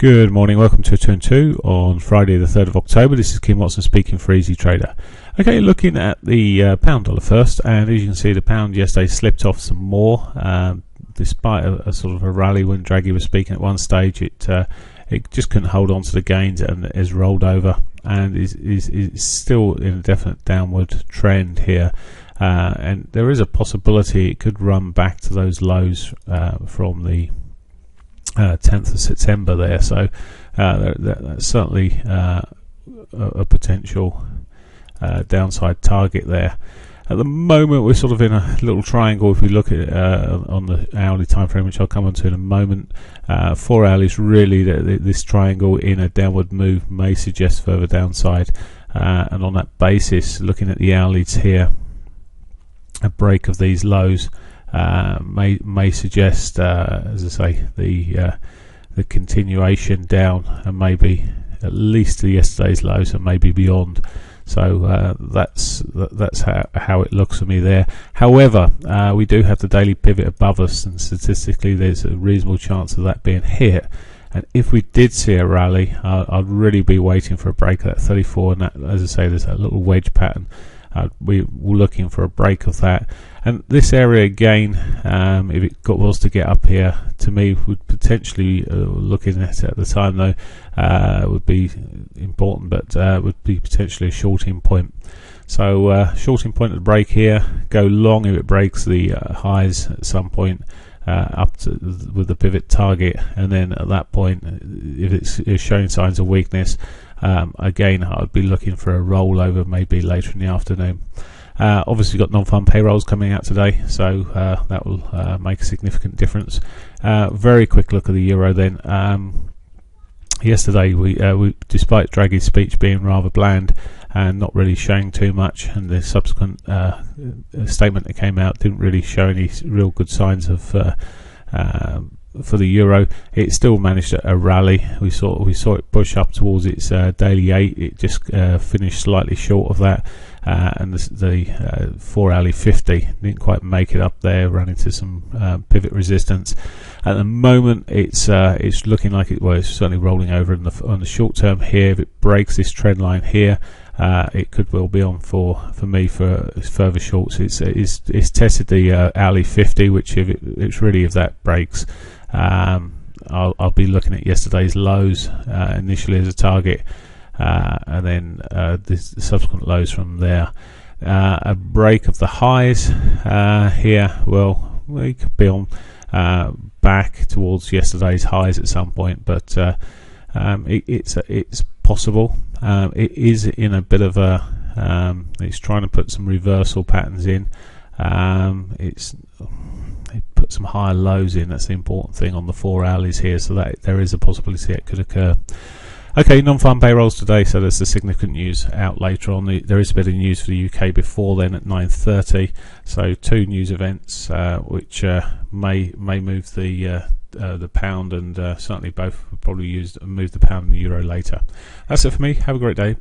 Good morning, welcome to 2 and 2 on Friday the 3rd of October. This is Kim Watson speaking for Easy Trader. Okay, looking at the pound dollar first, and as you can see the pound yesterday slipped off some more despite a sort of a rally when Draghi was speaking at one stage. It just couldn't hold on to the gains and has rolled over and is still in a definite downward trend here. And there is a possibility it could run back to those lows from the 10th of September there, so that's certainly a potential downside target there. At the moment we're sort of in a little triangle. If we look at on the hourly time frame, which I'll come on to in a moment, 4 hourlies really this triangle in a downward move may suggest further downside, and on that basis, looking at the hourlies here, a break of these lows may suggest, as I say, the continuation down and maybe at least to yesterday's lows and maybe beyond. So that's how it looks for me there. However, we do have the daily pivot above us, and statistically there's a reasonable chance of that being hit. And if we did see a rally, I'd really be waiting for a break of that 34, and that, as I say, there's that little wedge pattern. We're looking for a break of that, and this area again, if it was to get up here, to me would potentially, looking at it at the time though, would be important, but would be potentially a shorting point. So shorting point at the break here, go long if it breaks the highs at some point up to with the pivot target, and then at that point, if it's showing signs of weakness, again I'd be looking for a rollover maybe later in the afternoon. Obviously got non-farm payrolls coming out today, so that will make a significant difference. Very quick look at the euro then. Yesterday we despite Draghi's speech being rather bland and not really showing too much, and the subsequent statement that came out didn't really show any real good signs of for the euro. It still managed a rally. We saw it push up towards its daily 8. It just finished slightly short of that, and the 4 hourly 50 didn't quite make it up there, ran into some pivot resistance. At the moment it's looking like it's certainly rolling over on the short term here. If it breaks this trend line here, it could well be on for me for further shorts. It's tested the hourly 50, which if that breaks, I'll be looking at yesterday's lows initially as a target, and then the subsequent lows from there. A break of the highs here, well, we could be on back towards yesterday's highs at some point, but it's possible. It is in a bit of a it's trying to put some reversal patterns in. It put some higher lows in. That's the important thing on the 4 hourlies here, so that there is a possibility it could occur. Okay, non-farm payrolls today, so there's the significant news out later on. There is a bit of news for the UK before then at 9:30, so 2 news events which may move the pound, and certainly both will probably move the pound and the euro later. That's it for me. Have a great day.